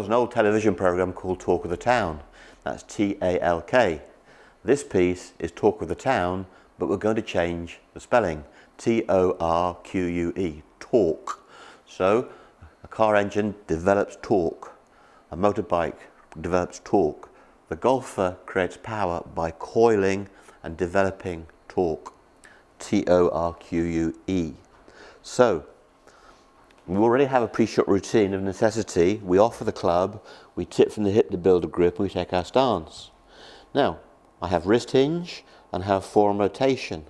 was an old television program called Talk of the Town. That's T-A-L-K. This piece is Talk of the Town, but we're going to change the spelling. T-O-R-Q-U-E, torque. So a car engine develops torque. A motorbike develops torque. The golfer creates power by coiling and developing torque. T-O-R-Q-U-E. So we already have a pre-shot routine of necessity. We offer the club, we tip from the hip to build a grip, and we take our stance. Now, I have wrist hinge and have forearm rotation,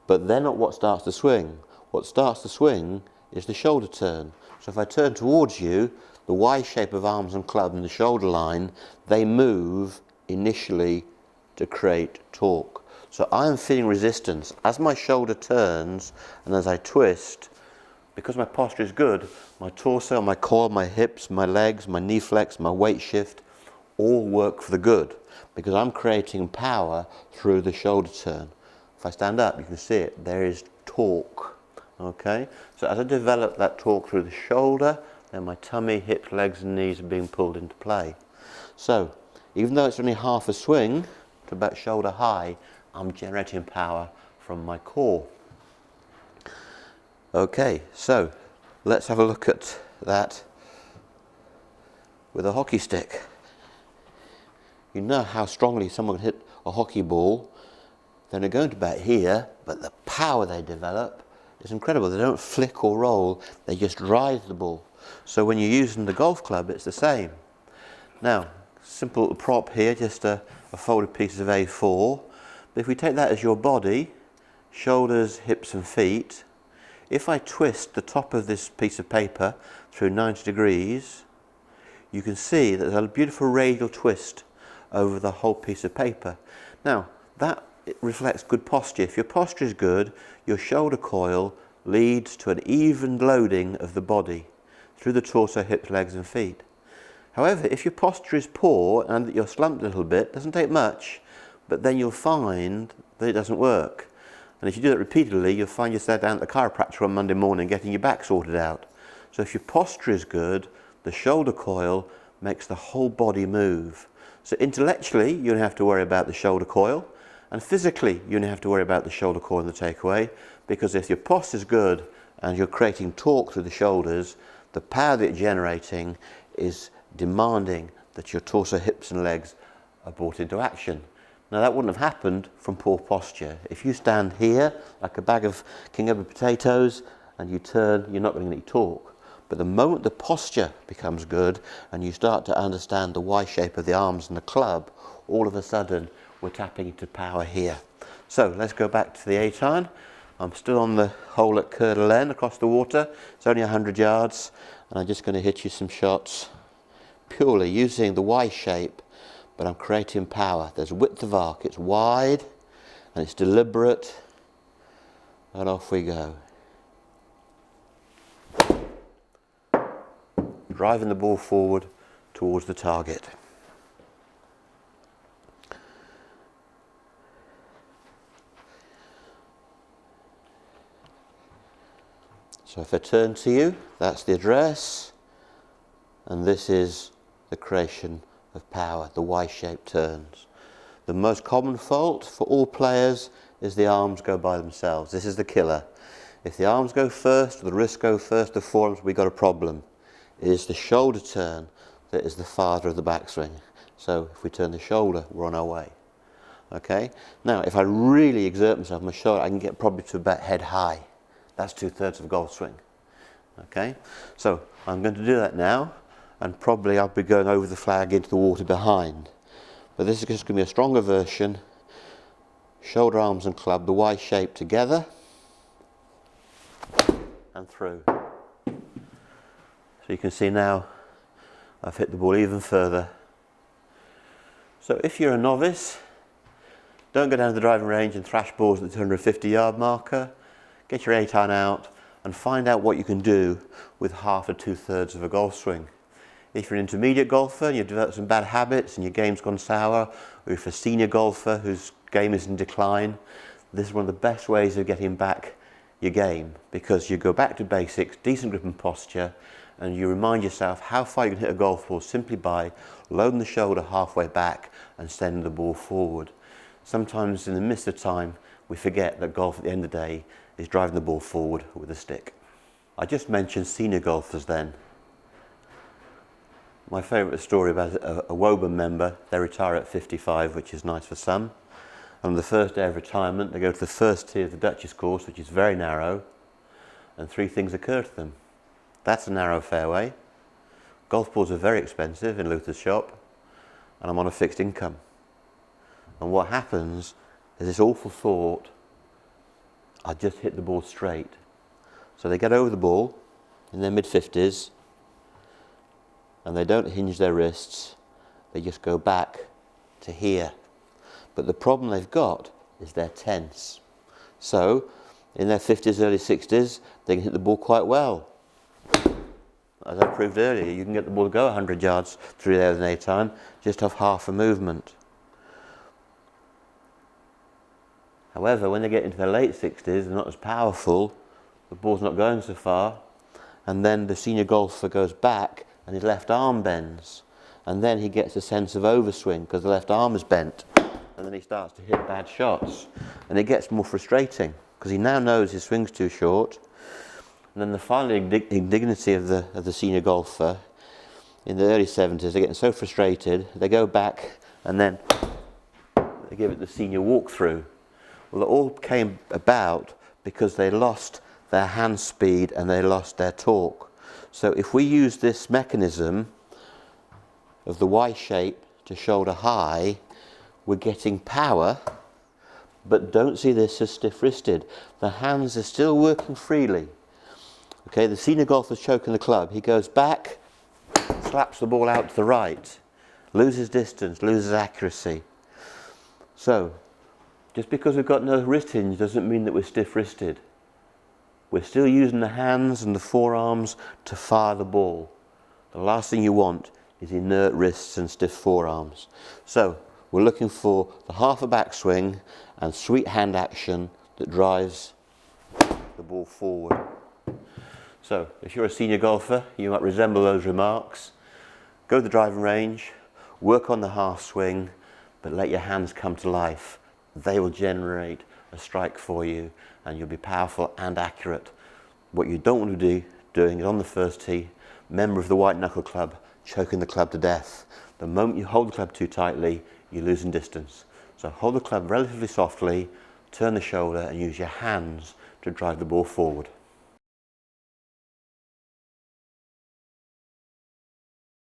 but they're not what starts the swing. What starts the swing is the shoulder turn. So if I turn towards you, the Y shape of arms and club and the shoulder line, they move initially to create torque. So I am feeling resistance. As my shoulder turns and as I twist, because my posture is good, my torso, my core, my hips, my legs, my knee flex, my weight shift, all work for the good, because I'm creating power through the shoulder turn. If I stand up, you can see it, there is torque. Okay, so as I develop that torque through the shoulder, then my tummy, hips, legs and knees are being pulled into play. So even though it's only half a swing to about shoulder high, I'm generating power from my core. Okay, so let's have a look at that with a hockey stick. You know how strongly someone can hit a hockey ball. They're going to about here, but the power they develop is incredible. They don't flick or roll, they just drive the ball. So when you're using the golf club, it's the same. Now, simple little prop here, just a folded piece of A4. But if we take that as your body, shoulders, hips and feet, if I twist the top of this piece of paper through 90 degrees, you can see that there's a beautiful radial twist over the whole piece of paper. Now, that reflects good posture. If your posture is good, your shoulder coil leads to an even loading of the body through the torso, hips, legs and feet. However, if your posture is poor and that you're slumped a little bit, it doesn't take much, but then you'll find that it doesn't work. And if you do that repeatedly, you'll find yourself down at the chiropractor on Monday morning getting your back sorted out. So if your posture is good, the shoulder coil makes the whole body move. So intellectually, you don't have to worry about the shoulder coil, and physically, you don't have to worry about the shoulder coil and the takeaway, because if your posture is good and you're creating torque through the shoulders, the power that you're generating is demanding that your torso, hips and legs are brought into action. Now that wouldn't have happened from poor posture. If you stand here like a bag of King Edward potatoes and you turn, you're not going to get any torque. But the moment the posture becomes good and you start to understand the Y shape of the arms and the club, all of a sudden we're tapping into power here. So let's go back to the 8-iron. I'm still on the hole at Coeur d'Alene across the water. It's only 100 yards and I'm just going to hit you some shots purely using the Y shape, but I'm creating power. There's width of arc, it's wide and it's deliberate, and off we go. Driving the ball forward towards the target. So if I turn to you, that's the address, and this is the creation of power, the Y-shaped turns. The most common fault for all players is the arms go by themselves. This is the killer. If the arms go first, or the wrists go first, the forearms, we've got a problem. It is the shoulder turn that is the father of the backswing. So if we turn the shoulder, we're on our way. Okay? Now, if I really exert myself, my shoulder, I can get probably to about head high. That's 2/3 of a golf swing. Okay? So I'm going to do that now, and probably I'll be going over the flag into the water behind. But this is just going to be a stronger version. Shoulder, arms and club, the Y shape together, and through. So you can see now I've hit the ball even further. So if you're a novice, don't go down to the driving range and thrash balls at the 250-yard marker. Get your 8-iron out and find out what you can do with half to 2/3 of a golf swing. If you're an intermediate golfer and you've developed some bad habits and your game's gone sour, or if you're a senior golfer whose game is in decline, this is one of the best ways of getting back your game, because you go back to basics, decent grip and posture, and you remind yourself how far you can hit a golf ball simply by loading the shoulder halfway back and sending the ball forward. Sometimes in the midst of time, we forget that golf at the end of the day is driving the ball forward with a stick. I just mentioned senior golfers then. My favourite story about a Woburn member, they retire at 55, which is nice for some. On the first day of retirement, they go to the first tee of the Duchess course, which is very narrow, and three things occur to them. That's a narrow fairway, golf balls are very expensive in Luther's shop, and I'm on a fixed income. And what happens is this awful thought, I just hit the ball straight. So they get over the ball in their mid-50s, and they don't hinge their wrists, they just go back to here. But the problem they've got is they're tense. So in their 50s, early 60s, they can hit the ball quite well. As I proved earlier, you can get the ball to go 100 yards through there in a time, just off half a movement. However, when they get into their late 60s, they're not as powerful, the ball's not going so far, and then the senior golfer goes back and his left arm bends, and then he gets a sense of overswing because the left arm is bent, and then he starts to hit bad shots, and it gets more frustrating because he now knows his swing's too short. And then the final indignity of the senior golfer in the early 70s, they're getting so frustrated, they go back and then they give it the senior walkthrough. Well, it all came about because they lost their hand speed and they lost their torque. So if we use this mechanism of the Y shape to shoulder high, we're getting power, but don't see this as stiff-wristed. The hands are still working freely. Okay, the senior golfer's choking the club. He goes back, slaps the ball out to the right, loses distance, loses accuracy. So, just because we've got no wrist hinge doesn't mean that we're stiff-wristed. We're still using the hands and the forearms to fire the ball. The last thing you want is inert wrists and stiff forearms. So we're looking for the half a backswing and sweet hand action that drives the ball forward. So if you're a senior golfer, you might resemble those remarks. Go to the driving range, work on the half swing, but let your hands come to life. They will generate a strike for you and you'll be powerful and accurate. What you don't want to be doing is on the first tee, member of the white knuckle club, choking the club to death. The moment you hold the club too tightly, you're losing distance. So hold the club relatively softly, turn the shoulder and use your hands to drive the ball forward.